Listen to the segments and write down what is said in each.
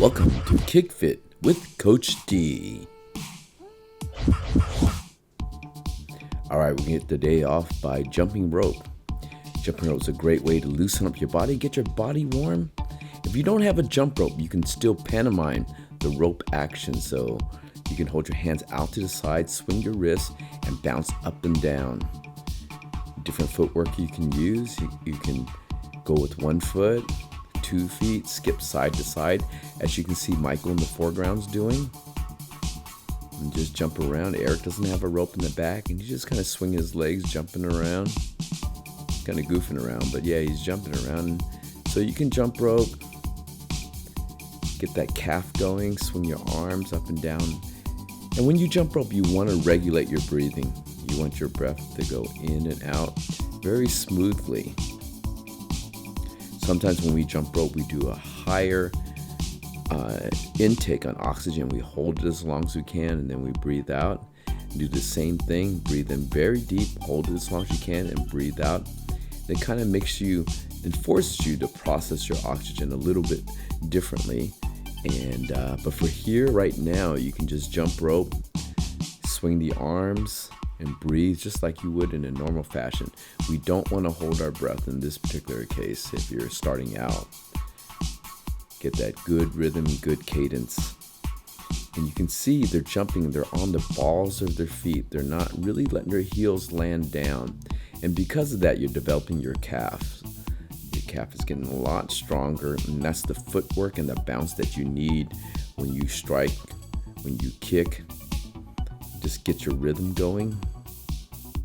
Welcome to KickFit with Coach D. All right, we're going to get the day off by jumping rope. Jumping rope is a great way to loosen up your body, get your body warm. If you don't have a jump rope, you can still pantomime the rope action. So you can hold your hands out to the side, swing your wrists, and bounce up and down. Different footwork you can use. You can go with 1 foot, 2 feet, skip side to side, as you can see Michael in the foreground's doing. And just jump around. Eric doesn't have a rope in the back, and he just kind of swing his legs, jumping around. Kind of goofing around, but yeah, he's jumping around. So you can jump rope, get that calf going, swing your arms up and down. And when you jump rope, you want to regulate your breathing. You want your breath to go in and out very smoothly. Sometimes when we jump rope, we do a higher intake on oxygen. We hold it as long as we can, and then we breathe out. Do the same thing. Breathe in very deep, hold it as long as you can, and breathe out. It kind of makes you and forces you to process your oxygen a little bit differently. And but for here right now, you can just jump rope, swing the arms, and breathe just like you would in a normal fashion. We don't want to hold our breath in this particular case if you're starting out. Get that good rhythm, good cadence. And you can see they're jumping, they're on the balls of their feet. They're not really letting their heels land down. And because of that, you're developing your calf. Your calf is getting a lot stronger, and that's the footwork and the bounce that you need when you strike, when you kick. Just get your rhythm going,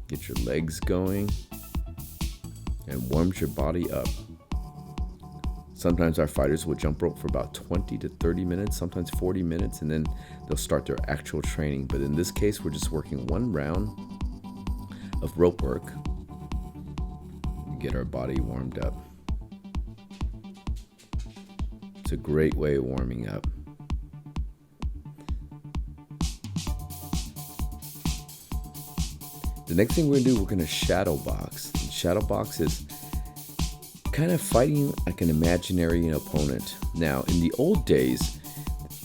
get your legs going, and warms your body up. Sometimes our fighters will jump rope for about 20 to 30 minutes, sometimes 40 minutes, and then they'll start their actual training. But in this case, we're just working 1 round of rope work to get our body warmed up. It's a great way of warming up. The next thing we're going to do, we're going to shadow box. And shadow box is kind of fighting like an imaginary opponent. Now, in the old days,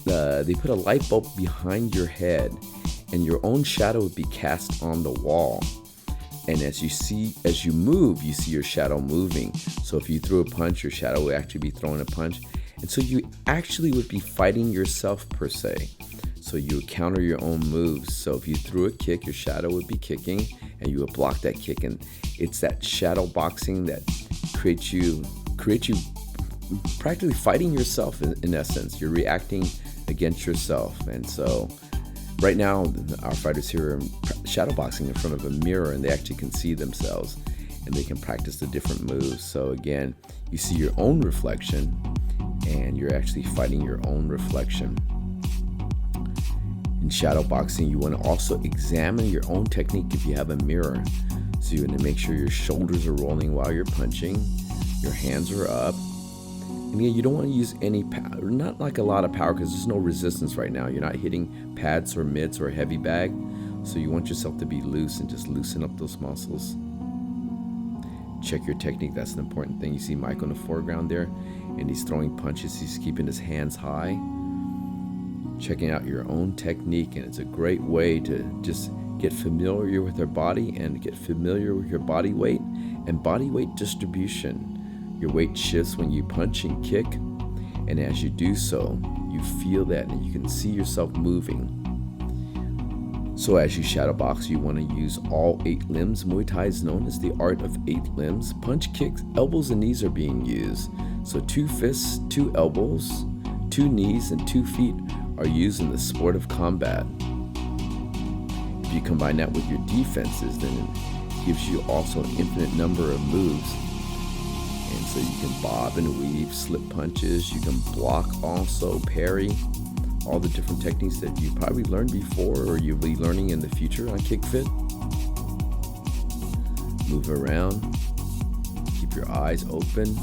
they put a light bulb behind your head, and your own shadow would be cast on the wall. And as you move, you see your shadow moving. So if you threw a punch, your shadow would actually be throwing a punch. And so you actually would be fighting yourself per se. So you would counter your own moves. So if you threw a kick, your shadow would be kicking, and you would block that kick. And it's that shadow boxing that creates you practically fighting yourself in essence. You're reacting against yourself. And so right now, our fighters here are shadow boxing in front of a mirror, and they actually can see themselves, and they can practice the different moves. So again, you see your own reflection, and you're actually fighting your own reflection. In shadow boxing, you want to also examine your own technique if you have a mirror. So you want to make sure your shoulders are rolling while you're punching, your hands are up. And again, you don't want to use any power, not like a lot of power, because there's no resistance right now. You're not hitting pads or mitts or a heavy bag. So you want yourself to be loose and just loosen up those muscles. Check your technique. That's an important thing. You see Mike on the foreground there, and he's throwing punches. He's keeping his hands high. Checking out your own technique, and it's a great way to just get familiar with our body and get familiar with your body weight and body weight distribution. Your weight shifts when you punch and kick, and as you do so, you feel that and you can see yourself moving. So as you shadow box, you want to use all 8 limbs. Muay Thai is known as the art of 8 limbs. Punch, kicks, elbows, and knees are being used. So 2 fists, 2 elbows, 2 knees, and 2 feet are used in the sport of combat. If you combine that with your defenses, then it gives you also an infinite number of moves. And so you can bob and weave, slip punches, you can block also, parry, all the different techniques that you probably learned before or you'll be learning in the future on KickFit. Move around, keep your eyes open.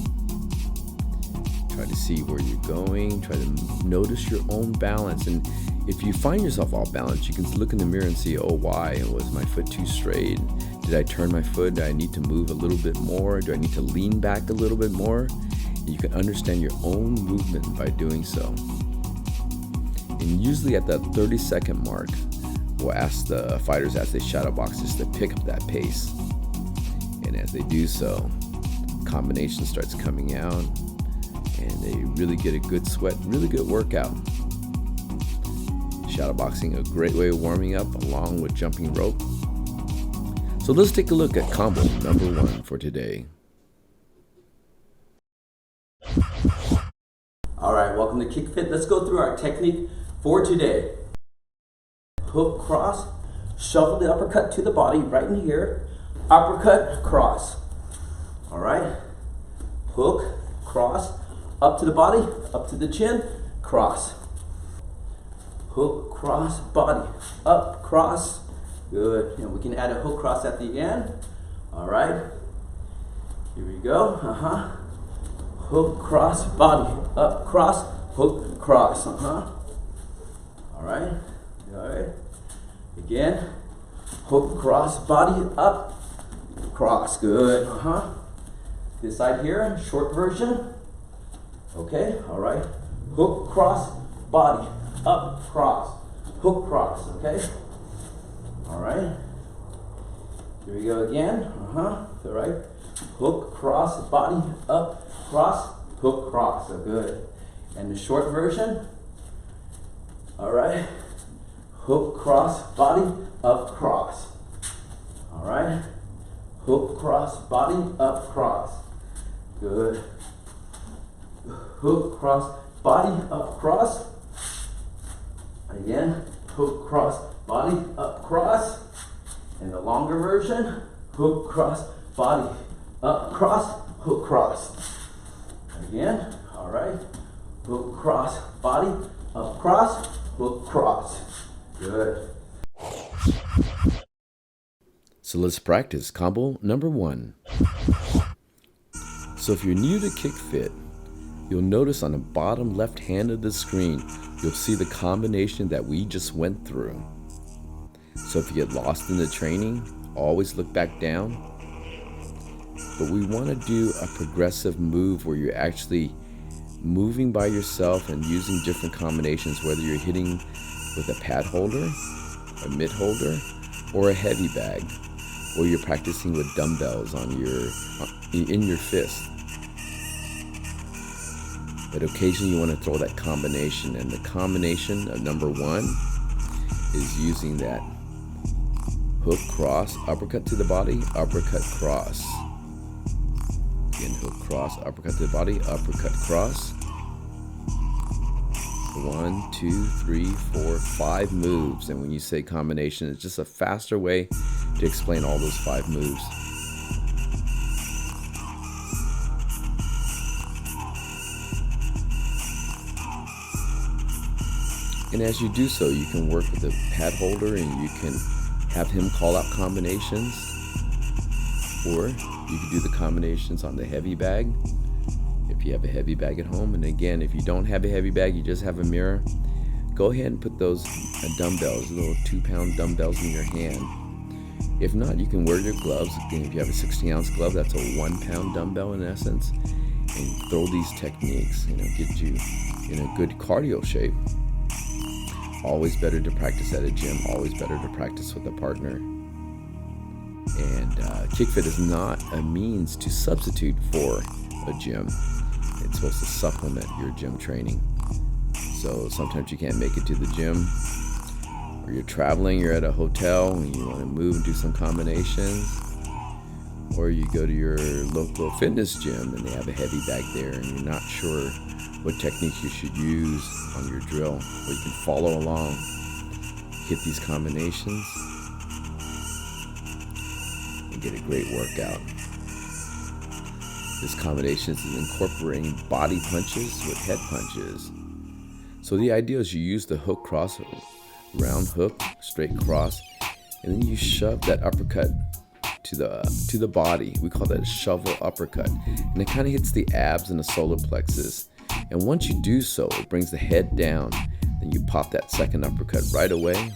Try to see where you're going. Try to notice your own balance. And if you find yourself off balance, you can look in the mirror and see, oh, why? Was my foot too straight? Did I turn my foot? Do I need to move a little bit more? Do I need to lean back a little bit more? And you can understand your own movement by doing so. And usually at the 30-second mark, we'll ask the fighters as they shadow box just to pick up that pace. And as they do so, combination starts coming out and they really get a good sweat, really good workout. Shadowboxing, a great way of warming up along with jumping rope. So let's take a look at combo number 1 for today. All right, welcome to KickFit. Let's go through our technique for today. Hook cross, shuffle the uppercut to the body right in here. Uppercut, cross. All right, hook, cross, up to the body, up to the chin, cross. Hook, cross, body, up, cross. Good. And we can add a hook cross at the end. All right. Here we go. Hook, cross, body, up, cross, hook, cross. All right. All right. Again. Hook, cross, body, up, cross. Good. This side here, short version. Okay. All right. Hook, cross, body, up, cross, hook, cross. Okay. All right. Here we go again. All right. Hook, cross, body, up, cross, hook, cross. So good. And the short version. All right. Hook, cross, body, up, cross. All right. Hook, cross, body, up, cross. Good. Hook, cross, body, up, cross. Again. Hook, cross, body, up, cross. And the longer version. Hook, cross, body, up, cross, hook, cross. Again. All right. Hook, cross, body, up, cross, hook, cross. Good. So let's practice combo number 1. So if you're new to KickFit, you'll notice on the bottom left hand of the screen, you'll see the combination that we just went through. So if you get lost in the training, always look back down. But we want to do a progressive move where you're actually moving by yourself and using different combinations, whether you're hitting with a pad holder, a mitt holder, or a heavy bag, or you're practicing with dumbbells in your fist. But occasionally you want to throw that combination, and the combination of number 1 is using that hook cross, uppercut to the body, uppercut cross. Again, hook cross, uppercut to the body, uppercut cross. 1, 2, 3, 4, 5 moves. And when you say combination, it's just a faster way to explain all those 5 moves. And as you do so, you can work with the pad holder and you can have him call out combinations, or you can do the combinations on the heavy bag if you have a heavy bag at home. And again, if you don't have a heavy bag, you just have a mirror, go ahead and put those dumbbells, little 2-pound dumbbells in your hand. If not, you can wear your gloves. Again, if you have a 16-ounce glove, that's a 1-pound dumbbell in essence, and throw these techniques, get you in a good cardio shape. Always better to practice at a gym, always better to practice with a partner. And KickFit is not a means to substitute for a gym. It's supposed to supplement your gym training. So sometimes you can't make it to the gym, or you're traveling, you're at a hotel and you want to move and do some combinations, or you go to your local fitness gym and they have a heavy bag there and you're not sure what techniques you should use on your drill, or you can follow along, hit these combinations, and get a great workout. This combination is incorporating body punches with head punches. So the idea is you use the hook cross, round hook, straight cross, and then you shove that uppercut to the body. We call that a shovel uppercut, and it kind of hits the abs and the solar plexus. And once you do so, it brings the head down. Then you pop that second uppercut right away.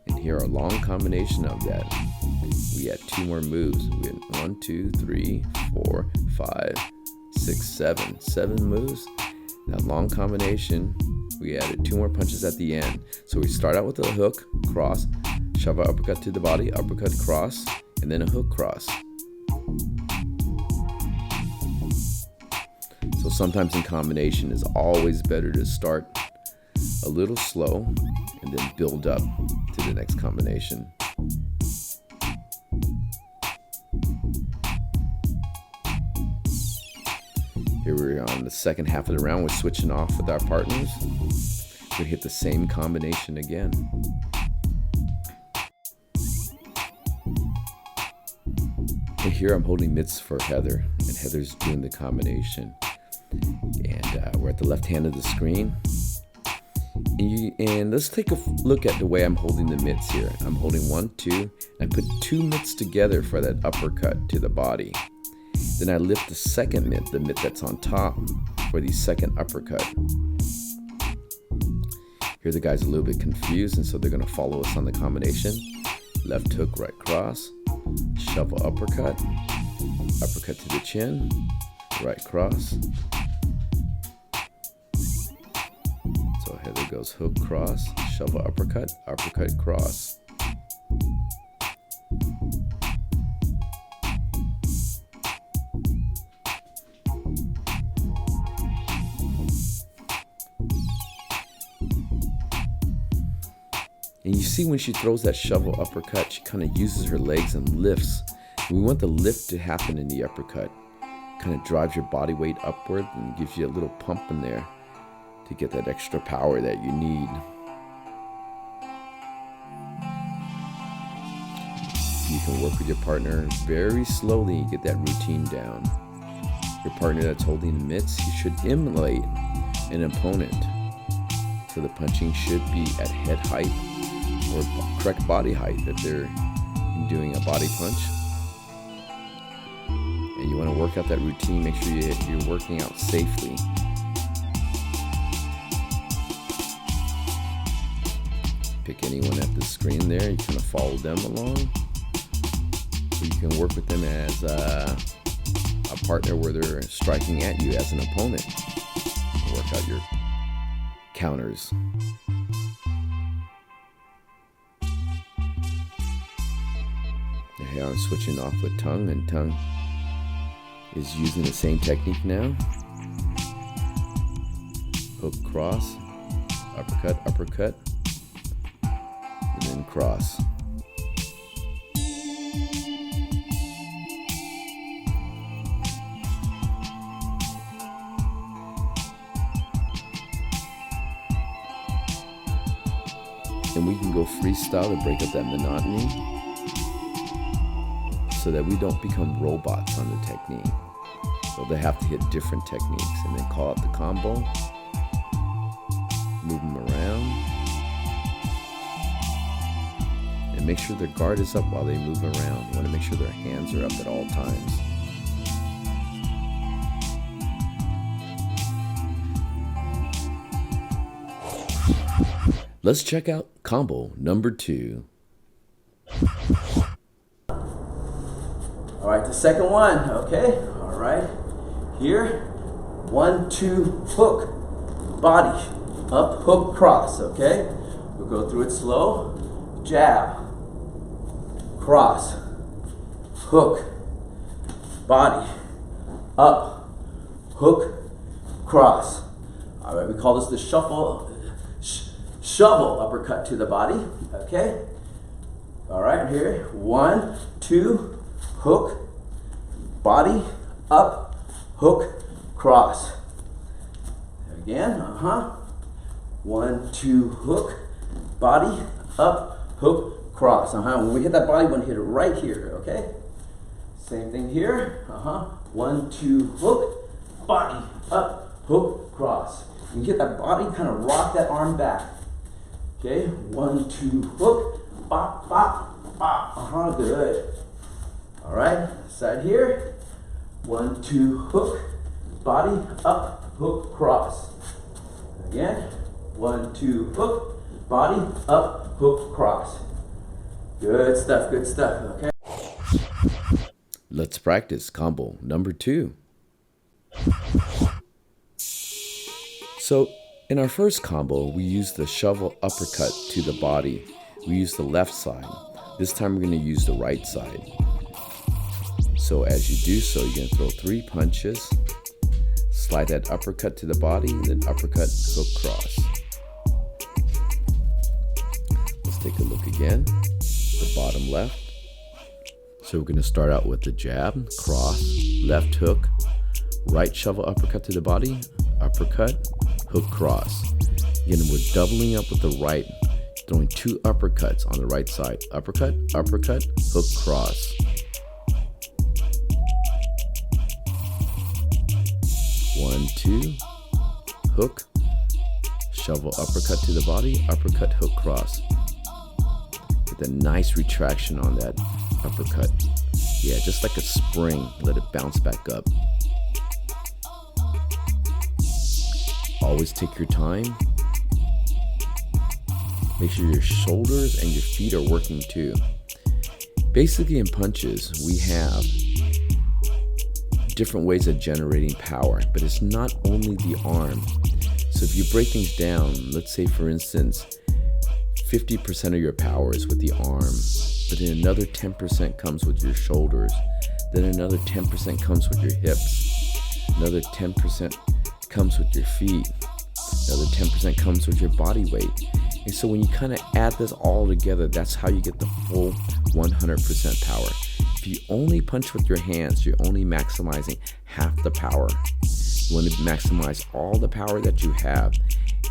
And here are a long combination of that. We had 2 more moves. We had 1, 2, 3, 4, 5, 6, 7 moves. That long combination, we added 2 more punches at the end. So we start out with a hook, cross, shove an uppercut to the body, uppercut, cross, and then a hook, cross. So sometimes in combination, it's always better to start a little slow and then build up to the next combination. Here we're on the second half of the round. We're switching off with our partners. We hit the same combination again. And here I'm holding mitts for Heather, and Heather's doing the combination. And we're at the left hand of the screen. And let's take a look at the way I'm holding the mitts here. I'm holding 1, 2, and I put 2 mitts together for that uppercut to the body. Then I lift the second mitt, the mitt that's on top, for the second uppercut. Here the guy's a little bit confused, and so they're going to follow us on the combination. Left hook, right cross, shovel uppercut, uppercut to the chin, right cross. So Heather goes hook, cross, shovel uppercut, uppercut, cross. And you see when she throws that shovel uppercut, she kind of uses her legs and lifts. We want the lift to happen in the uppercut. Kind of drives your body weight upward and gives you a little pump in there to get that extra power that you need. You can work with your partner very slowly and get that routine down. Your partner that's holding the mitts, he should emulate an opponent. So the punching should be at head height or correct body height if they're doing a body punch. And you want to work out that routine, make sure you're working out safely. Pick anyone at the screen there, you kind of follow them along. So you can work with them as a partner where they're striking at you as an opponent. Work out your counters. Here I'm switching off with Tongue, and Tongue is using the same technique now. Hook, cross, uppercut, uppercut, and then cross. And we can go freestyle to break up that monotony, so that we don't become robots on the technique. So they have to hit different techniques and then call out the combo, move them around, and make sure their guard is up while they move around. You want to make sure their hands are up at all times. Let's check out combo number 2. All right, the second one, okay? All right, here, 1, 2, hook, body, up, hook, cross, okay? We'll go through it slow. Jab, cross, hook, body, up, hook, cross. All right, we call this the shovel uppercut to the body, okay? All right, here, 1, 2, hook, body, up, hook, cross. Again, 1, 2, hook, body, up, hook, cross. When we hit that body, we want to hit it right here, okay? Same thing here, 1, 2, hook, body, up, hook, cross. You hit that body, kind of rock that arm back. Okay, 1, 2, hook, bop, bop, bop. Good. All right, side here. 1, 2, hook, body, up, hook, cross. Again, 1, 2, hook, body, up, hook, cross. Good stuff, okay? Let's practice combo number 2. So in our first combo, we use the shovel uppercut to the body. We use the left side. This time we're going to use the right side. So as you do so, you're going to throw 3 punches, slide that uppercut to the body, then uppercut, hook, cross. Let's take a look again. The bottom left. So we're going to start out with the jab, cross, left hook, right shovel uppercut to the body, uppercut, hook, cross. Again, we're doubling up with the right, throwing 2 uppercuts on the right side. Uppercut, uppercut, hook, cross. 1, 2, hook, shovel uppercut to the body, uppercut, hook, cross. Get a nice retraction on that uppercut. Yeah, just like a spring, let it bounce back up. Always take your time. Make sure your shoulders and your feet are working too. Basically in punches, we have different ways of generating power, but it's not only the arm. So if you break things down, let's say for instance, 50% of your power is with the arm, but then another 10% comes with your shoulders, then another 10% comes with your hips, another 10% comes with your feet, another 10% comes with your body weight. And so when you kind of add this all together, that's how you get the full 100% power. If you only punch with your hands, you're only maximizing half the power. You want to maximize all the power that you have,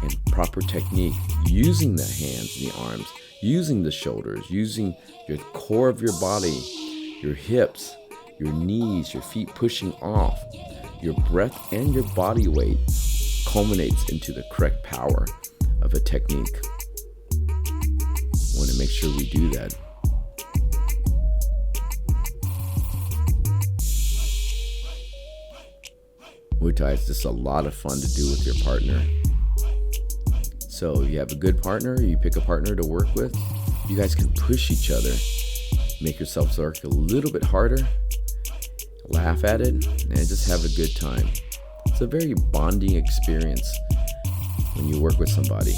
and proper technique using the hands and the arms, using the shoulders, using your core of your body, your hips, your knees, your feet pushing off, your breath and your body weight culminates into the correct power of a technique. I want to make sure we do that. Muay Thai is just a lot of fun to do with your partner. So you have a good partner, you pick a partner to work with, you guys can push each other, make yourselves work a little bit harder, laugh at it, and just have a good time. It's a very bonding experience when you work with somebody.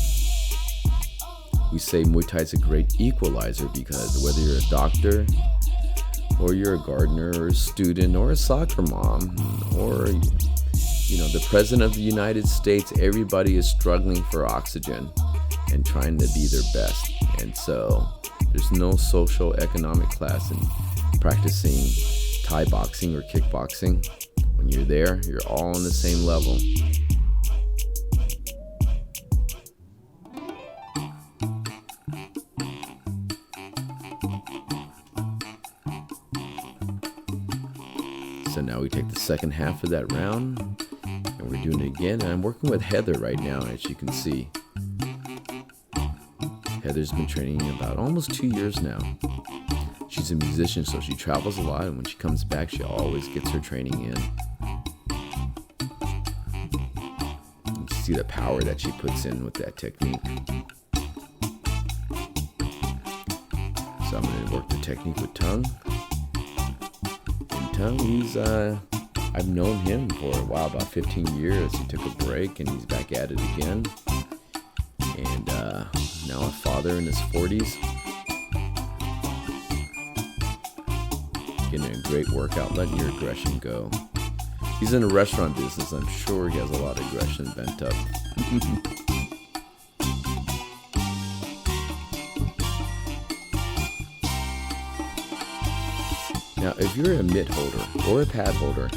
We say Muay Thai is a great equalizer because whether you're a doctor, or you're a gardener, or a student, or a soccer mom, or the President of the United States, everybody is struggling for oxygen and trying to be their best. And so there's no social economic class in practicing Thai boxing or kickboxing. When you're there, you're all on the same level. So now we take the second half of that round, and we're doing it again. And I'm working with Heather right now, as you can see. Heather's been training about almost 2 years now. She's a musician, so she travels a lot, and when she comes back, she always gets her training in. You can see the power that she puts in with that technique. So I'm going to work the technique with Tung. Tung, I've known him for a while, about 15 years. He took a break and he's back at it again. And now a father in his 40s. Getting a great workout, letting your aggression go. He's in the restaurant business. I'm sure he has a lot of aggression bent up. Now, if you're a mitt holder or a pad holder,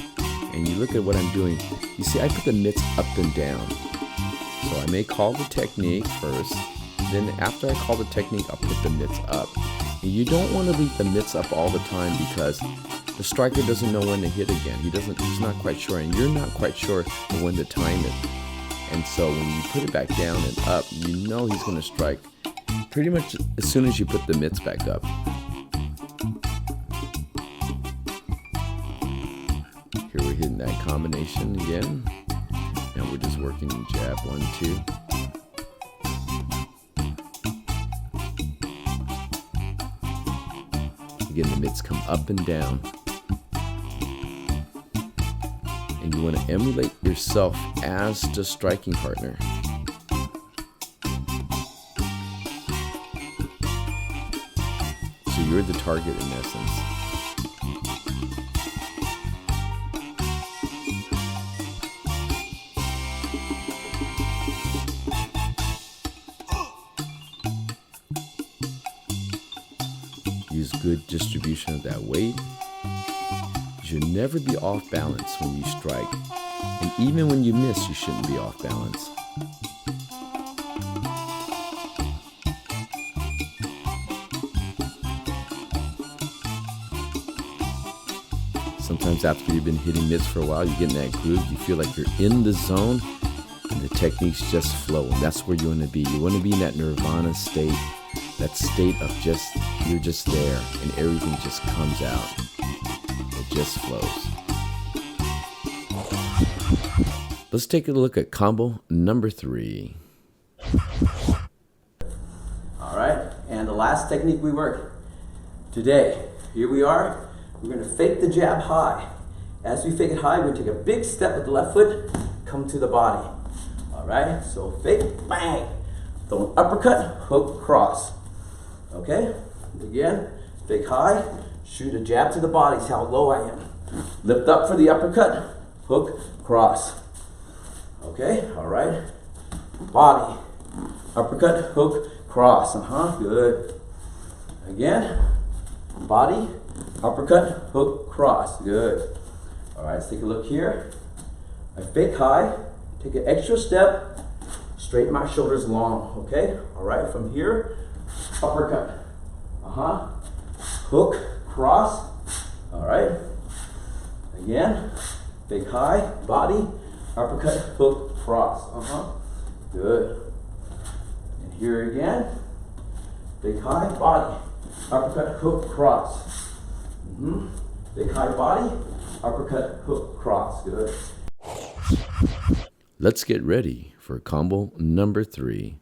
and you look at what I'm doing, you see I put the mitts up and down. So I may call the technique first, then after I call the technique, I'll put the mitts up. And you don't want to leave the mitts up all the time because the striker doesn't know when to hit again. He's not quite sure, and you're not quite sure when to time it. And so when you put it back down and up, you know he's going to strike pretty much as soon as you put the mitts back up. Here we're hitting that combination again. Now we're just working jab, 1, 2. Again, the mitts come up and down. and you want to emulate yourself as the striking partner. So you're the target in essence. Use good distribution of that weight. You should never be off balance when you strike. And even when you miss, you shouldn't be off balance. Sometimes after you've been hitting mitts for a while, you get in that groove, you feel like you're in the zone, and the techniques just flow. And that's where you want to be. You want to be in that nirvana state, that state of just, you're just there, and everything just comes out. It just flows. Let's take a look at combo number 3. All right, and the last technique we work today, here we are. We're going to fake the jab high. As we fake it high, we're going to take a big step with the left foot, come to the body. All right, so fake, bang. Throw an uppercut, hook, cross. Okay, again, fake high, shoot a jab to the body. See how low I am. Lift up for the uppercut, hook, cross. Okay, all right. Body, uppercut, hook, cross. Good. Again, body, uppercut, hook, cross. Good. All right, let's take a look here. I fake high, take an extra step, straighten my shoulders long. Okay, all right, from here, uppercut. Hook, cross. All right. Again, fake high, body, uppercut, hook, cross. Good. And here again, fake high, body, uppercut, hook, cross. Big high body, uppercut, hook, cross. Good. Let's get ready for combo number 3.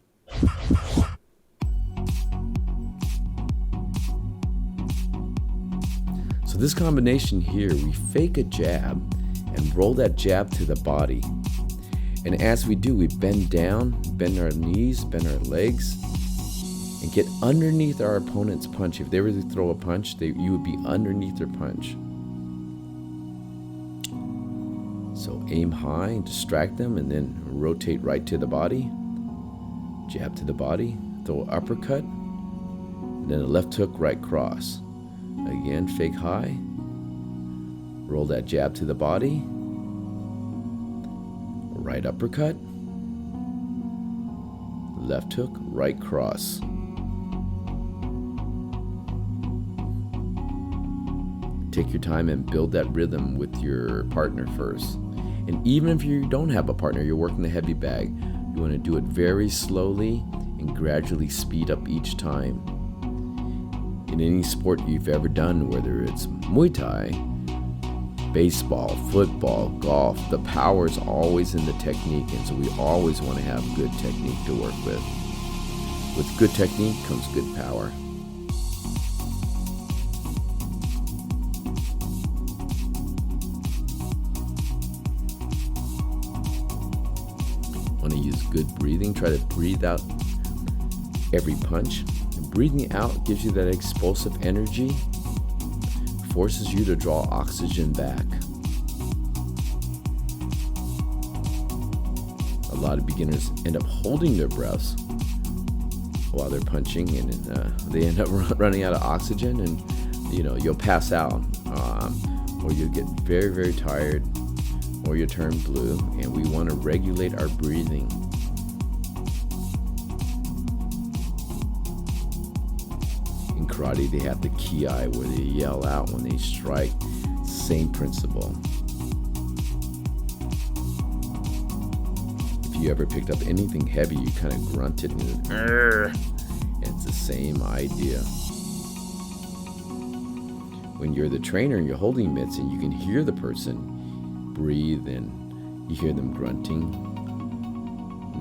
So this combination here, we fake a jab and roll that jab to the body. And as we do, we bend down, bend our knees, bend our legs, and get underneath our opponent's punch. If they were to throw a punch, you would be underneath their punch. So aim high and distract them, and then rotate right to the body. Jab to the body, throw an uppercut, and then a left hook, right cross. Again, fake high, roll that jab to the body, right uppercut, left hook, right cross. Take your time and build that rhythm with your partner first. And even if you don't have a partner, you're working the heavy bag, you want to do it very slowly and gradually speed up each time. In any sport you've ever done, whether it's Muay Thai, baseball, football, golf, the power is always in the technique, and so we always want to have good technique to work with. With good technique comes good power. Want to use good breathing. Try to breathe out every punch. And breathing out gives you that explosive energy, forces you to draw oxygen back. A lot of beginners end up holding their breaths while they're punching, and they end up running out of oxygen, and you'll pass out, or you'll get very, very tired, or you'll turn blue. And we want to regulate our breathing. In karate, they have the ki, where they yell out when they strike. Same principle. If you ever picked up anything heavy, you kind of grunted and it's the same idea. When you're the trainer and you're holding mitts and you can hear the person breathe and you hear them grunting,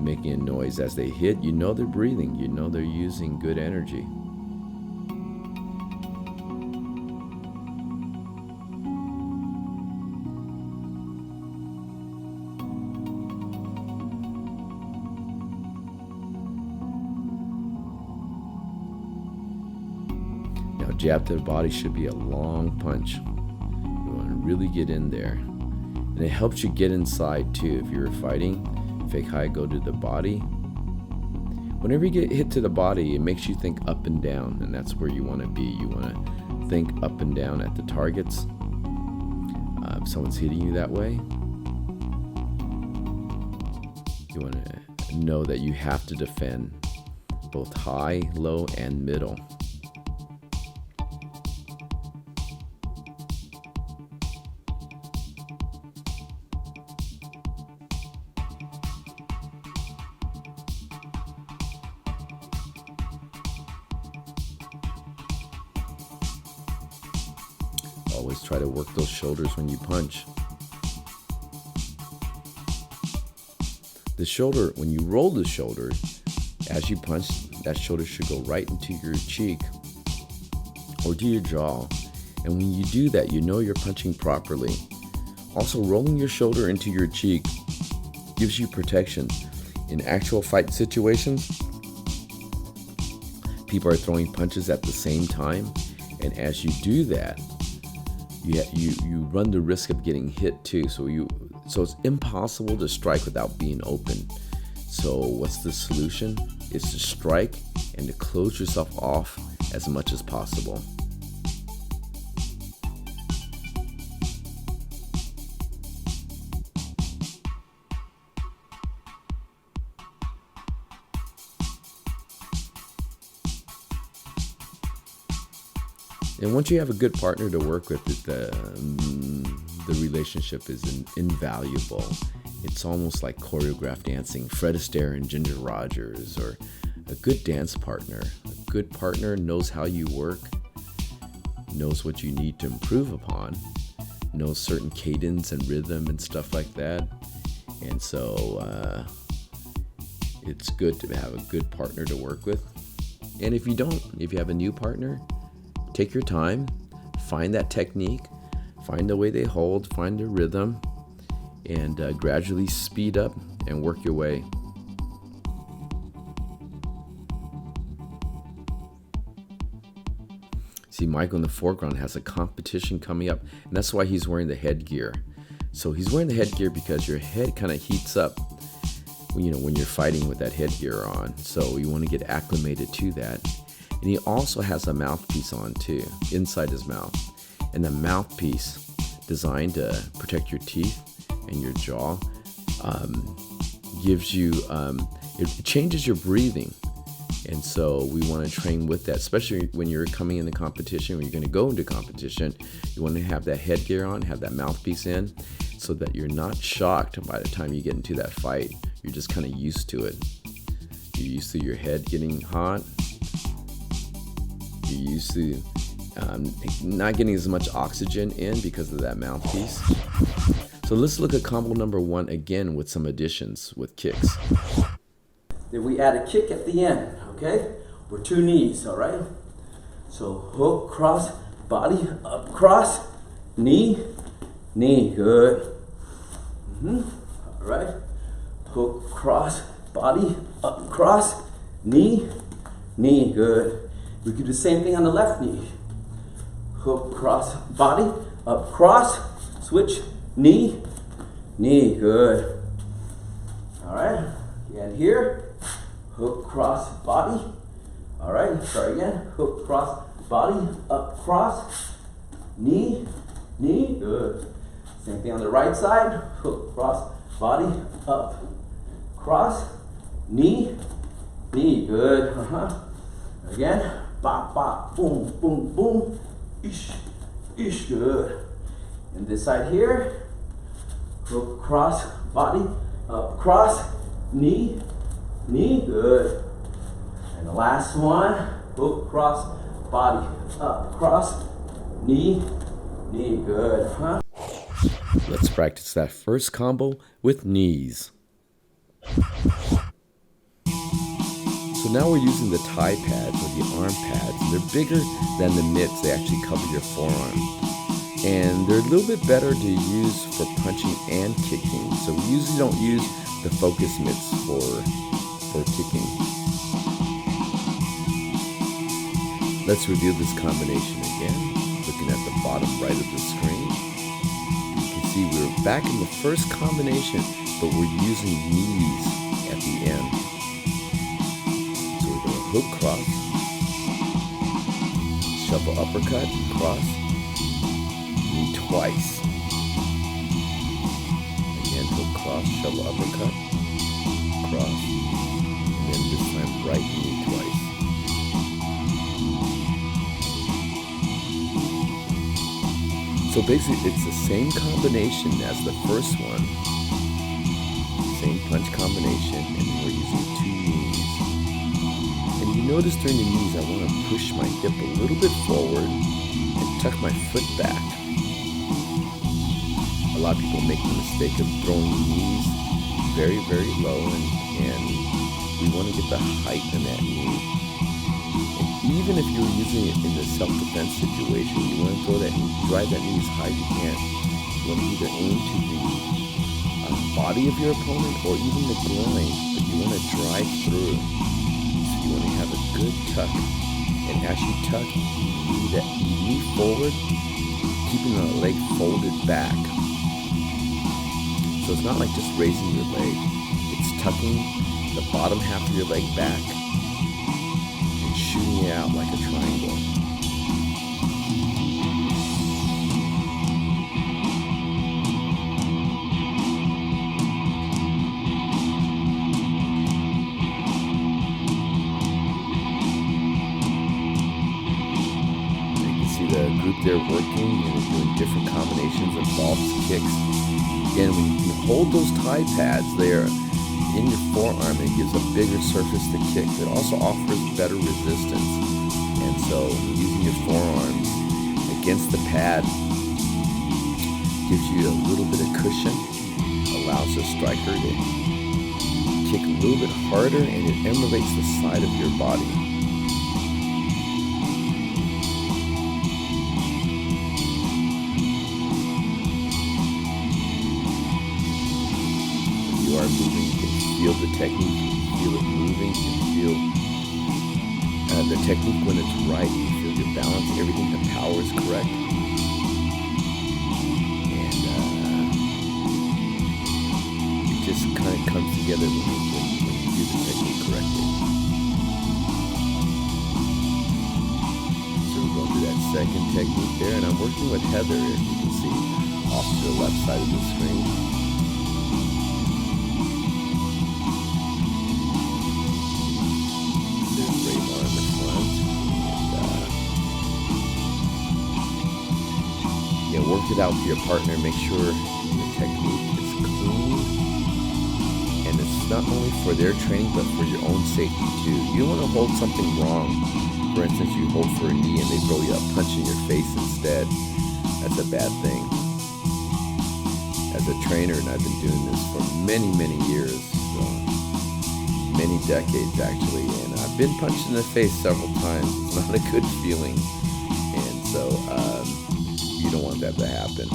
making a noise as they hit, you know they're breathing, you know they're using good energy. A jab to the body should be a long punch. You want to really get in there. And it helps you get inside too. If you're fighting, fake high, go to the body. Whenever you get hit to the body, it makes you think up and down, and that's where you want to be. You want to think up and down at the targets. If someone's hitting you that way, you want to know that you have to defend both high, low, and middle. Always try to work those shoulders when you punch. The shoulder, when you roll the shoulder, as you punch, that shoulder should go right into your cheek or to your jaw. And when you do that, you know you're punching properly. Also, rolling your shoulder into your cheek gives you protection. In actual fight situations, people are throwing punches at the same time, and as you do that, you run the risk of getting hit too. So it's impossible to strike without being open. So what's the solution? It's to strike and to close yourself off as much as possible. And once you have a good partner to work with, the relationship is invaluable. It's almost like choreographed dancing. Fred Astaire and Ginger Rogers, or a good dance partner. A good partner knows how you work, knows what you need to improve upon, knows certain cadence and rhythm and stuff like that. And so it's good to have a good partner to work with. And if you have a new partner, take your time, find that technique, find the way they hold, find their rhythm, and gradually speed up and work your way. See, Michael in the foreground has a competition coming up, and that's why he's wearing the headgear. So he's wearing the headgear because your head kind of heats up, when you're fighting with that headgear on. So you want to get acclimated to that. And he also has a mouthpiece on too, inside his mouth. And the mouthpiece, designed to protect your teeth and your jaw, gives you, it changes your breathing. And so we want to train with that, especially when you're coming into competition, when you're going to go into competition. You want to have that headgear on, have that mouthpiece in, so that you're not shocked by the time you get into that fight. You're just kind of used to it. You're used to your head getting hot. You're used to not getting as much oxygen in because of that mouthpiece. So let's look at combo number 1 again with some additions with kicks. Then we add a kick at the end, okay? We're 2 knees, all right? So hook, cross, body, up, cross, knee, knee, good. All right? Hook, cross, body, up, cross, knee, knee, good. We do the same thing on the left knee. Hook, cross, body, up, cross, switch, knee, knee, good. All right, and here, hook, cross, body. All right, start again. Hook, cross, body, up, cross, knee, knee, good. Same thing on the right side. Hook, cross, body, up, cross, knee, knee, good. Again. Bop, bop, boom, boom, boom. Ish, ish, good. And this side here, hook, cross, body, up, cross, knee, knee, good. And the last one, hook, cross, body, up, cross, knee, knee, good. Let's practice that first combo with knees. So now we're using the thigh pads or the arm pads. And they're bigger than the mitts. They actually cover your forearm. And they're a little bit better to use for punching and kicking. So we usually don't use the focus mitts for kicking. Let's review this combination again. Looking at the bottom right of the screen, you can see we're back in the first combination, but we're using knees at the end. So we're going to hook cross, shuffle uppercut, cross, knee twice. Again, hook cross, shovel uppercut, cross, and then this time right knee twice. So basically, it's the same combination as the first one. Same punch combination, and we're using 2 knees. And you notice during the knees, I want to push my hip a little bit forward and tuck my foot back. A lot of people make the mistake of throwing the knees very, very low, and we want to get the height in that knee. Even if you're using it in the self-defense situation, you want to throw that knee, drive that knee as high as you can. You want to either aim to the body of your opponent or even the groin, but you want to drive through. So you want to have a good tuck. And as you tuck, you knee forward, keeping the leg folded back. So it's not like just raising your leg. It's tucking the bottom half of your leg back, shooting it out like a triangle. You can see the group there working and doing different combinations of vaults, kicks. Again, when you hold those Thai pads there in your forearm, it gives a bigger surface to kick. It also offers better resistance. And so using your forearms against the pad gives you a little bit of cushion, allows the striker to kick a little bit harder, and it emulates the side of your body. You are moving, you can feel the technique, you can feel it moving, you can feel the technique when it's right, you feel your balance, everything, the power is correct. And it just kind of comes together when you do the technique correctly. So we're going through that second technique there, and I'm working with Heather, as you can see, off to the left side of the screen. Work it out with your partner. Make sure the technique is clean, and it's not only for their training but for your own safety too. You don't want to hold something wrong. For instance, you hold for a knee and they throw you a punch in your face instead. That's a bad thing. As a trainer, and I've been doing this for many years, many decades actually, and I've been punched in the face several times. It's not a good feeling, and so you don't want that to happen.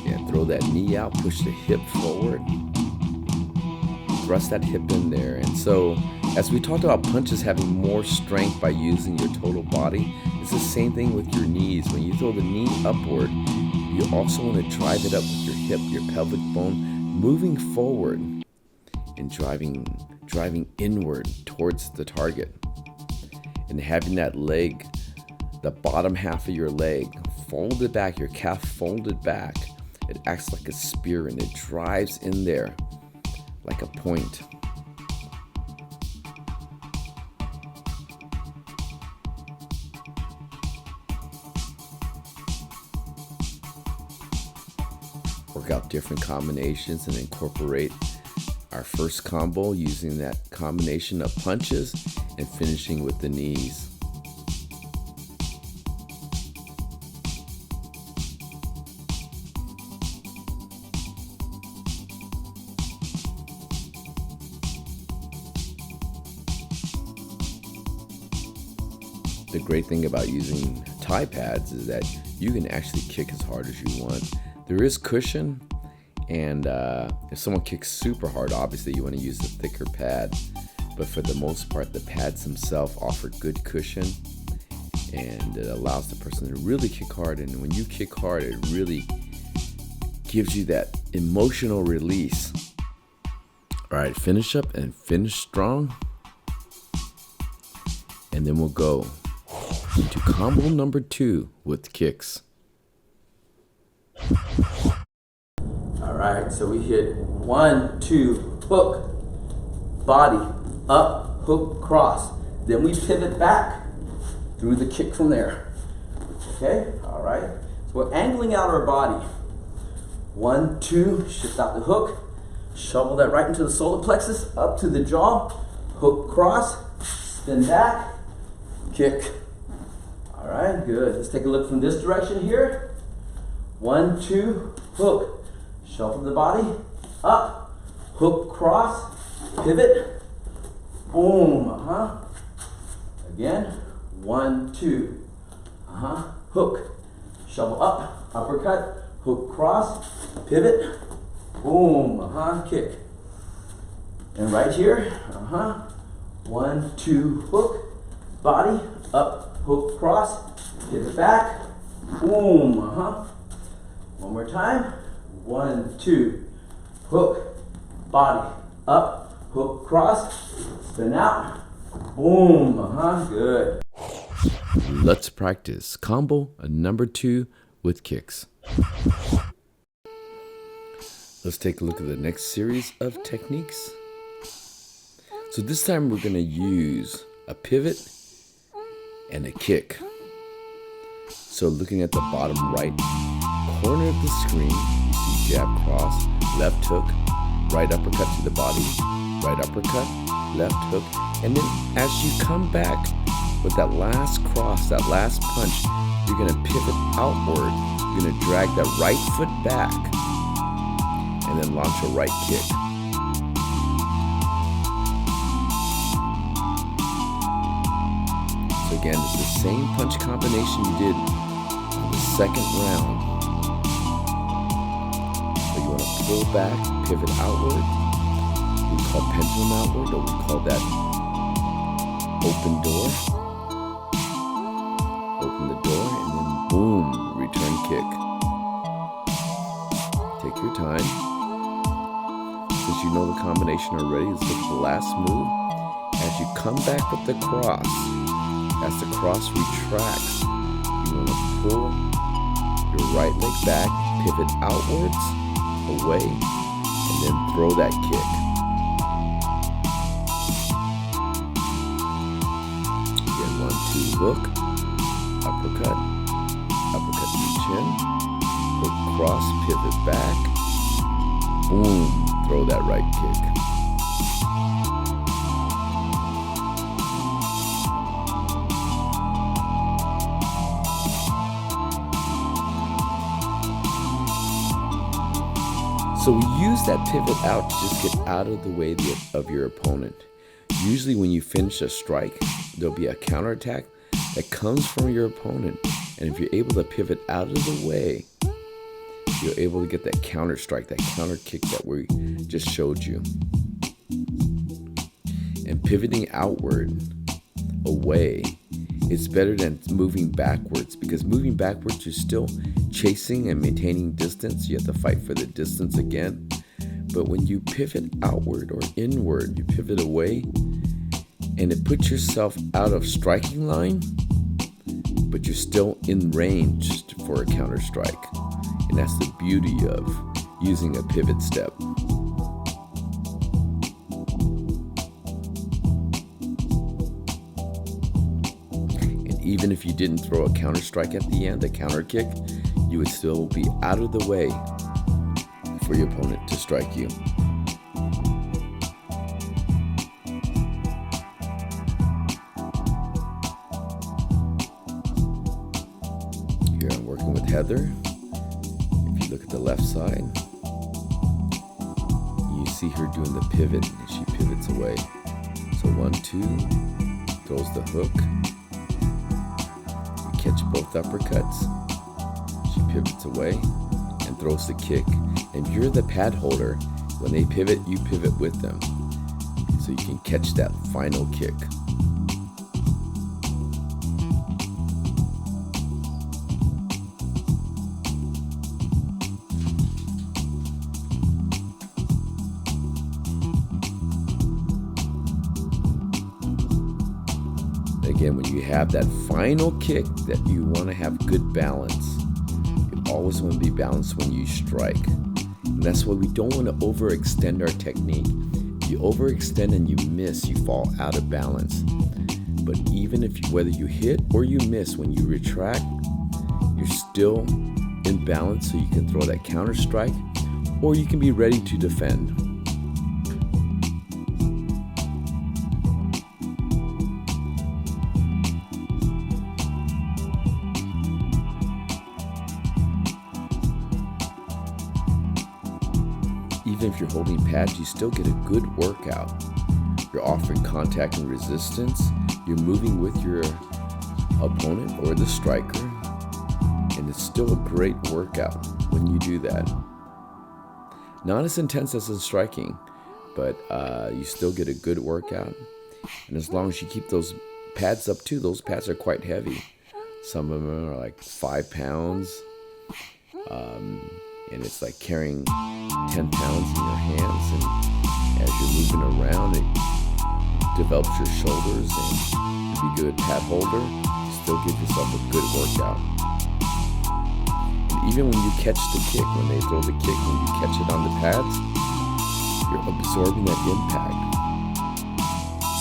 Yeah, throw that knee out, push the hip forward, thrust that hip in there. And so, as we talked about punches having more strength by using your total body, it's the same thing with your knees. When you throw the knee upward, you also want to drive it up with your hip, your pelvic bone, moving forward and driving inward towards the target. And having that leg, the bottom half of your leg, folded back, your calf folded back, it acts like a spear and it drives in there like a point. Work out different combinations and incorporate our first combo using that combination of punches and finishing with the knees. the great thing about using Thai pads is that you can actually kick as hard as you want. There is cushion, and if someone kicks super hard, obviously you want to use the thicker pad. But for the most part, the pads themselves offer good cushion, and it allows the person to really kick hard. And when you kick hard, it really gives you that emotional release. All right, finish up and finish strong. And then we'll go into combo number 2 with kicks. All right, so we hit 1, 2, hook, body, up, hook, cross. Then we pivot back through the kick from there. Okay, all right. So we're angling out our body. 1, 2, shift out the hook, shovel that right into the solar plexus, up to the jaw, hook, cross, spin back, kick. All right, good. Let's take a look from this direction here. 1, 2, hook, shuffle the body, up, hook, cross, pivot, boom, Again, 1, 2, hook, shovel up, uppercut, hook, cross, pivot, boom, kick. And right here, 1, 2, hook, body, up, hook, cross, pivot back, boom, One more time, 1, 2, hook, body, up, hook, cross, spin out, boom, good. Let's practice combo number 2 with kicks. Let's take a look at the next series of techniques. So this time we're going to use a pivot and a kick. So looking at the bottom right corner of the screen, you see jab, cross, left hook, right uppercut to the body, right uppercut, left hook, and then as you come back with that last cross, that last punch, you're going to pivot outward. You're going to drag that right foot back and then launch a right kick. So again, it's the same punch combination you did in the second round. So you want to pull back, pivot outward. We call pendulum outward, or we call that open door. Open the door, and then boom, return kick. Take your time. Since you know the combination already, let's look at the last move. As you come back with the cross, as the cross retracts, you want to pull your right leg back, pivot outwards, away, and then throw that kick. Again, 1, 2, hook, uppercut, uppercut to the chin, hook, cross, pivot back, boom, throw that right kick. So we use that pivot out to just get out of the way of your opponent. Usually when you finish a strike, there'll be a counterattack that comes from your opponent. And if you're able to pivot out of the way, you're able to get that counter strike, that counter kick that we just showed you. And pivoting outward, away, it's better than moving backwards, because moving backwards, you're still chasing and maintaining distance. You have to fight for the distance again. But when you pivot outward or inward, you pivot away, and it puts yourself out of striking line, but you're still in range for a counter strike. And that's the beauty of using a pivot step. Even if you didn't throw a counter strike at the end, a counter kick, you would still be out of the way for your opponent to strike you. Here I'm working with Heather. If you look at the left side, you see her doing the pivot, and she pivots away. So 1, 2, throws the hook, catch both uppercuts. She pivots away and throws the kick. And if you're the pad holder, when they pivot, you pivot with them, so you can catch that final kick. Again, when you have that final kick, that you want to have good balance. You always want to be balanced when you strike. And that's why we don't want to overextend our technique. If you overextend and you miss, you fall out of balance. But even if whether you hit or you miss, when you retract, you're still in balance, so you can throw that counter strike, or you can be ready to defend. Even if you're holding pads, you still get a good workout. You're offering contact and resistance. You're moving with your opponent or the striker. And it's still a great workout when you do that. Not as intense as in striking, but you still get a good workout. And as long as you keep those pads up too, those pads are quite heavy. Some of them are like 5 pounds. And it's like carrying 10 pounds in your hands, and as you're moving around, it develops your shoulders, and to be a good pad holder, you still give yourself a good workout. And even when you catch the kick, when they throw the kick, when you catch it on the pads, you're absorbing that impact.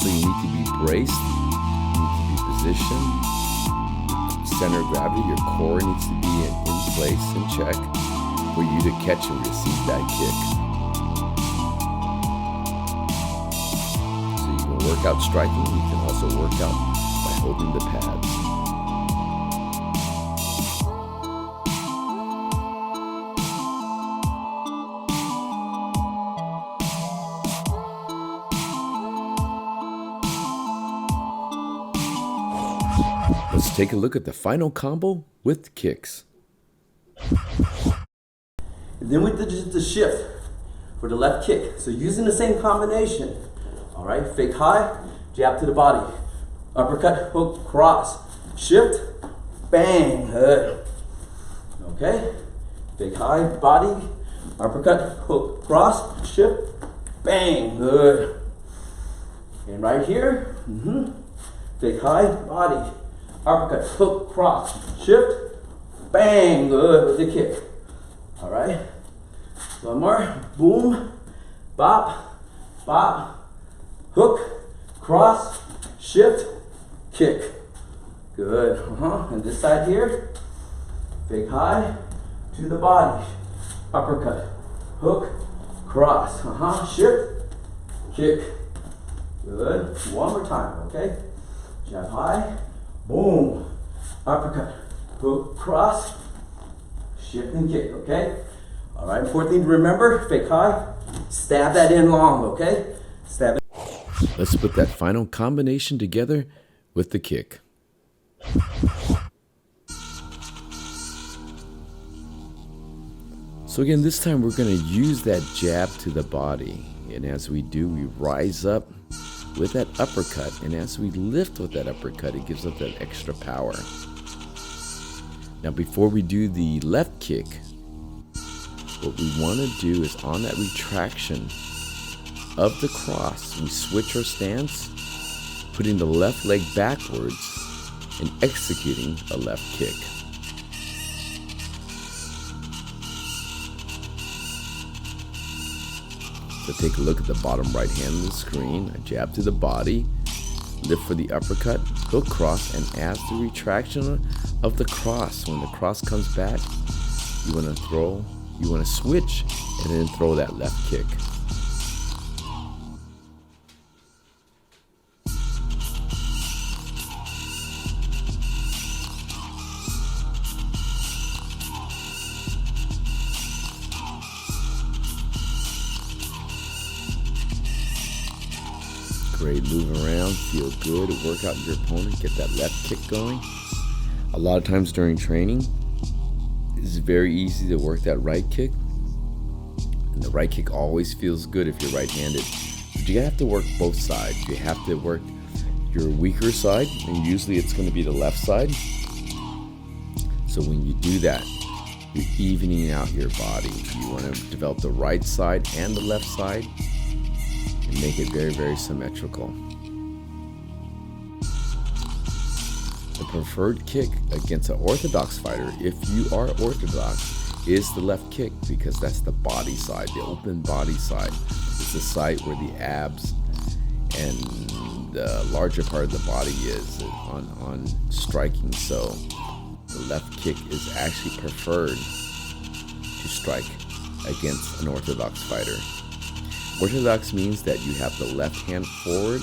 So you need to be braced, you need to be positioned, center of gravity, your core needs to be in place and check for you to catch and receive that kick. So you can work out striking, you can also work out by holding the pads. Let's take a look at the final combo with kicks. Then we did the shift for the left kick. So using the same combination. All right, fake high, jab to the body. Uppercut, hook, cross. Shift, bang, hook. Okay, fake high, body. Uppercut, hook, cross. Shift, bang, hook. And right here, fake high, body. Uppercut, hook, cross. Shift, bang, good with the kick. All right. One more. Boom, bop, bop, hook, cross, shift, kick. Good. And this side here, fake high to the body. Uppercut, hook, cross. Shift, kick. Good. One more time, okay? Jab high, boom, uppercut, hook, cross, shift and kick, okay? All right, important thing to remember, fake high, stab that in long, okay? Stab it. Let's put that final combination together with the kick. So again, this time we're going to use that jab to the body. And as we do, we rise up with that uppercut. And as we lift with that uppercut, it gives us that extra power. Now, before we do the left kick, what we want to do is on that retraction of the cross, we switch our stance, putting the left leg backwards and executing a left kick. So take a look at the bottom right hand of the screen, a jab to the body, lift for the uppercut, hook cross, and as the retraction of the cross, when the cross comes back, you want to switch and then throw that left kick. Great, move around, feel good, work out your opponent, get that left kick going. A lot of times during training, it's very easy to work that right kick. And the right kick always feels good if you're right-handed. But you have to work both sides. You have to work your weaker side, and usually it's going to be the left side. So when you do that, you're evening out your body. You want to develop the right side and the left side and make it very, very symmetrical. The preferred kick against an orthodox fighter, if you are orthodox, is the left kick, because that's the body side, the open body side. It's the side where the abs and the larger part of the body is on striking. So the left kick is actually preferred to strike against an orthodox fighter. Orthodox means that you have the left hand forward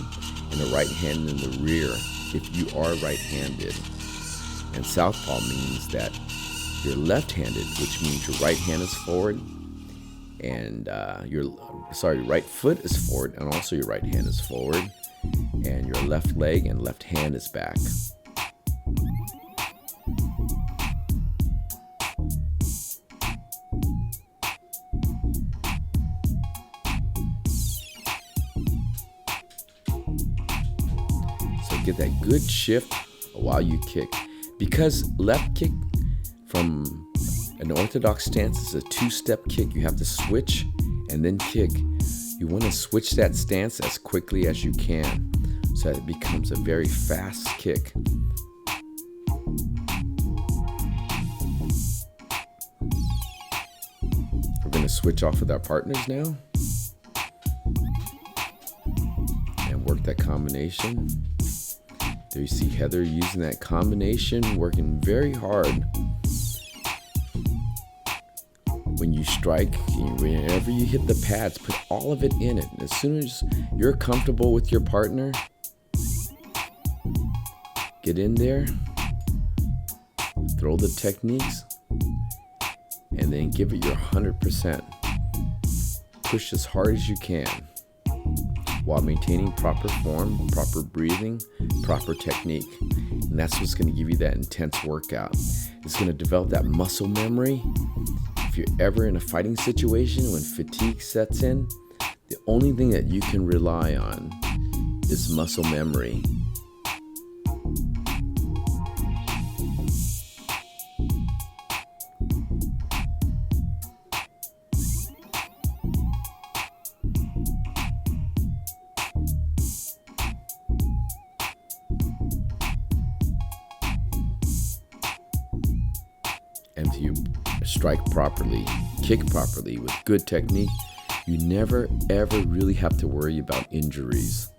and the right hand in the rear if you are right-handed. And southpaw means that you're left-handed, which means your right hand is forward and your right foot is forward, and also your right hand is forward, and your left leg and left hand is back. So get that good shift while you kick, because left kick from an orthodox stance is a two-step kick. You have to switch and then kick. You want to switch that stance as quickly as you can so that it becomes a very fast kick. We're going to switch off with our partners now and work that combination. There you see Heather using that combination, working very hard. When you strike, whenever you hit the pads, put all of it in it. As soon as you're comfortable with your partner, get in there, throw the techniques, and then give it your 100%. Push as hard as you can while maintaining proper form, proper breathing, proper technique. And that's what's going to give you that intense workout. It's going to develop that muscle memory. If you're ever in a fighting situation when fatigue sets in, the only thing that you can rely on is muscle memory. And if you strike properly, kick properly with good technique, you never ever really have to worry about injuries.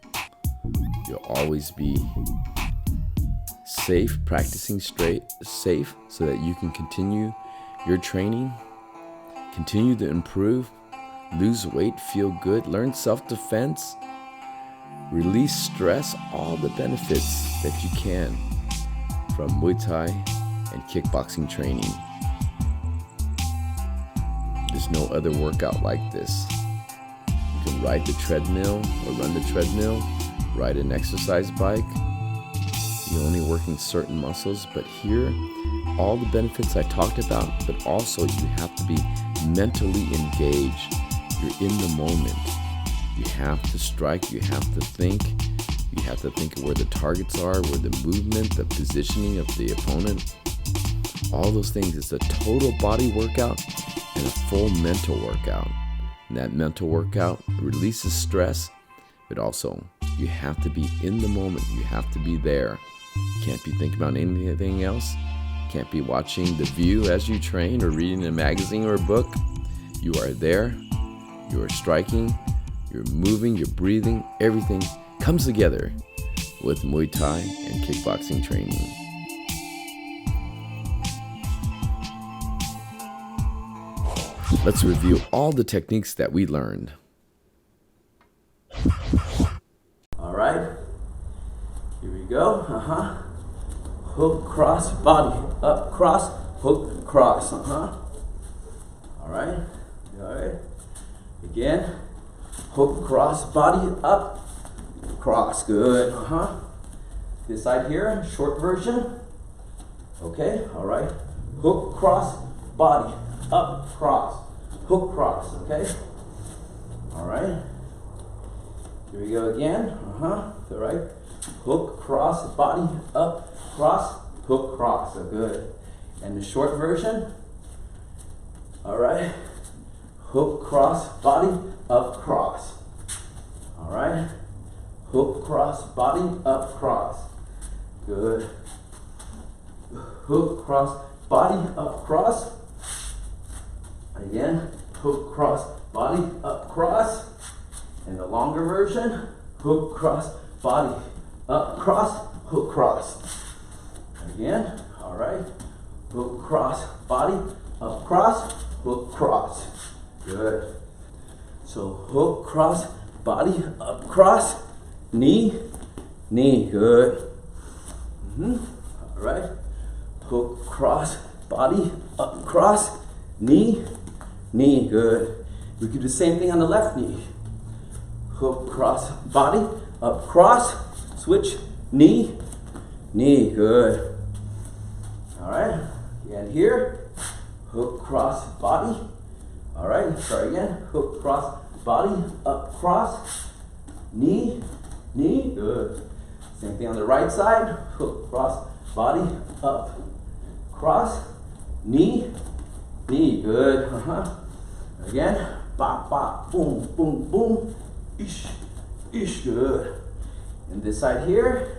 You'll always be safe, practicing safe, so that you can continue your training, continue to improve, lose weight, feel good, learn self-defense, release stress, all the benefits that you can from Muay Thai and kickboxing training. There's no other workout like this. You can ride the treadmill or run the treadmill, ride an exercise bike. You're only working certain muscles, but here, all the benefits I talked about, but also you have to be mentally engaged. You're in the moment. You have to strike, you have to think. You have to think of where the targets are, where the movement, the positioning of the opponent. All those things. It's a total body workout and a full mental workout. And that mental workout releases stress, but also you have to be in the moment. You have to be there. You can't be thinking about anything else. You can't be watching The View as you train or reading a magazine or a book. You are there. You are striking. You're moving. You're breathing. Everything comes together with Muay Thai and kickboxing training. Let's review all the techniques that we learned. All right, here we go. Hook, cross, body, up, cross, hook, cross. All right. Again, hook, cross, body, up, cross. Good. This side here, short version. Okay, all right. Hook, cross, body, up, cross. Hook, cross, okay? All right. Here we go again. All right. Hook, cross, body, up, cross, hook, cross. So good. And the short version. All right. Hook, cross, body, up, cross. All right. Hook, cross, body, up, cross. Good. Hook, cross, body, up, cross. Again. Hook, cross, body, up, cross. And the longer version. Hook, cross, body, up, cross, hook, cross. Again. All right. Hook, cross, body, up, cross, hook, cross. Good. So hook, cross, body, up, cross, knee, knee. Good. All right. Hook, cross, body, up, cross, knee, knee. Good. We can do the same thing on the left knee. Hook, cross, body, up, cross, switch, knee, knee. Good. All right. And here, hook, cross, body. All right. Start again. Hook, cross, body, up, cross, knee, knee. Good. Same thing on the right side. Hook, cross, body, up, cross, knee, knee. Good. Again. Bop, bop, boom, boom, boom. Ish, ish. Good. And this side here.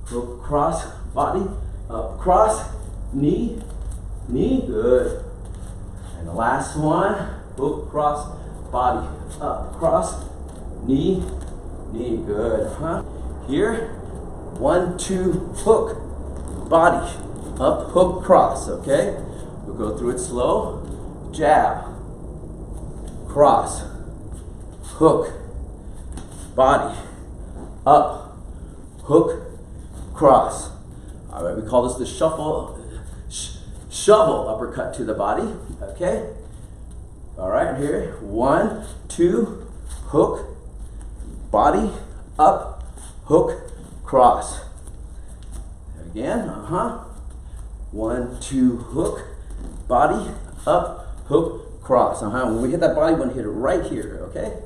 Hook, cross, body, up, cross, knee, knee. Good. And the last one. Hook, cross, body, up, cross, knee, knee. Good. Here. 1, 2, hook, body, up, hook, cross. Okay. We'll go through it slow. Jab, cross, hook, body, up, hook, cross. All right, we call this the shovel uppercut to the body. Okay. All right, here. 1, 2, hook, body, up, hook, cross. Again. 1, 2, hook, body, up, hook, cross. When we hit that body, we're gonna hit it right here. Okay.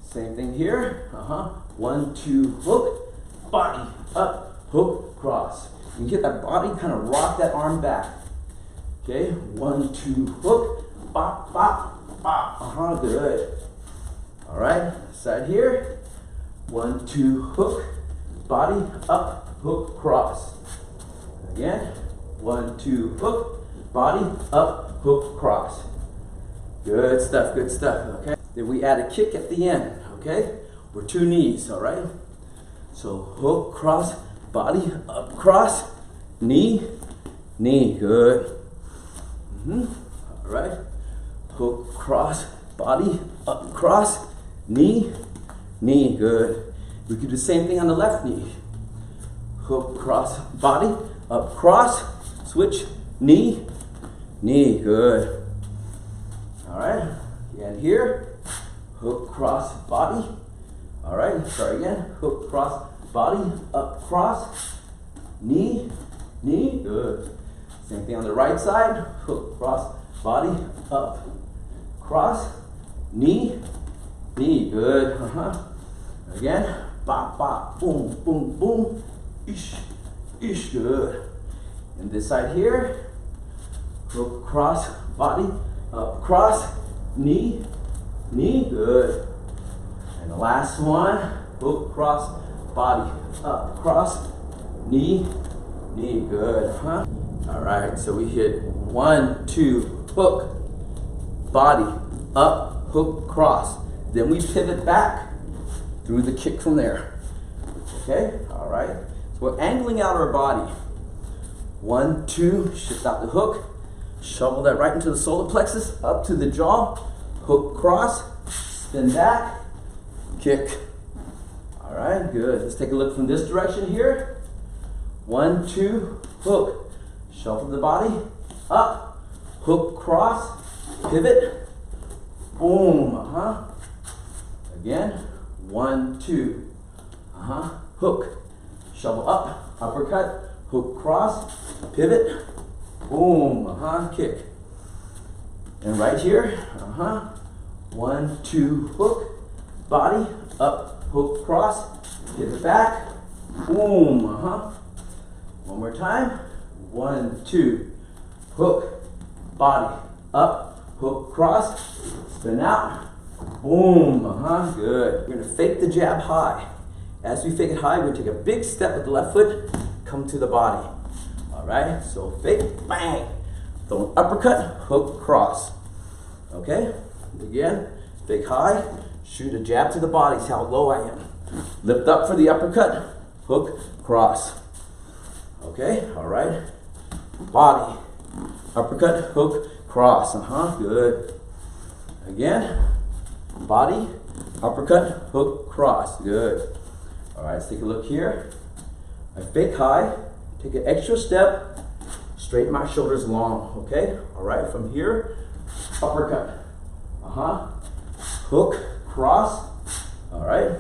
Same thing here. 1, 2, hook, body, up, hook, cross. You hit that body, kind of rock that arm back. Okay, 1, 2, hook, bop, bop, bop. Good. All right, side here. 1, 2, hook, body, up, hook, cross. Again. 1, 2, hook, body, up, hook, cross. Good stuff, good stuff. Okay. Then we add a kick at the end. Okay, or 2 knees. All right. So hook, cross, body, up, cross, knee, knee. Good. All right. Hook, cross, body, up, cross, knee, knee. Good. We can do the same thing on the left knee. Hook, cross, body, up, cross, switch, knee, knee. Good. All right. And here, hook, cross, body. All right. Start again. Hook, cross, body, up, cross, knee, knee. Good. Same thing on the right side. Hook, cross, body, up, cross, knee, knee. Good. Again. Bop, bop, boom, boom, boom. Ish, ish. Good. And this side here. Hook, cross, body, up, cross, knee, knee. Good. And the last one. Hook, cross, body, up, cross, knee, knee. Good. All right, so we hit 1, 2, hook, body, up, hook, cross. Then we pivot back through the kick from there. Okay, all right. So we're angling out our body. 1, 2, shift out the hook, shovel that right into the solar plexus, up to the jaw, hook, cross, spin back, kick. All right, good. Let's take a look from this direction here. 1, 2, hook. Shuffle the body, up, hook, cross, pivot, boom, Again, 1, 2, hook, shovel up, uppercut, hook, cross, pivot, boom, kick. And right here, 1, 2, hook, body, up, hook, cross, pivot back, boom, One more time, 1, 2, hook, body, up, hook, cross, spin out, boom, good. We're gonna fake the jab high. As we fake it high, we're gonna take a big step with the left foot, come to the body. All right, so fake, bang. Throw an uppercut, hook, cross. Okay, again, fake high, shoot a jab to the body, see how low I am. Lift up for the uppercut, hook, cross. Okay, all right, body, uppercut, hook, cross, good. Again, body, uppercut, hook, cross, good. All right, let's take a look here. I fake high, take an extra step, straighten my shoulders long, okay? All right, from here, uppercut, hook, cross, all right?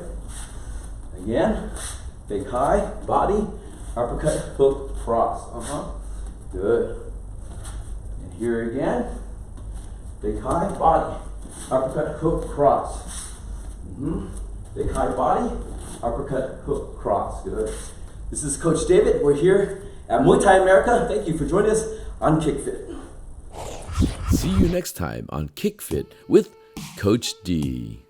Again, fake high, body, uppercut, hook, cross, good. And here again, fake high, body, uppercut, hook, cross. Fake high, body, uppercut, hook, cross, good. This is Coach David. We're here at Muay Thai America. Thank you for joining us on KickFit. See you next time on KickFit with Coach D.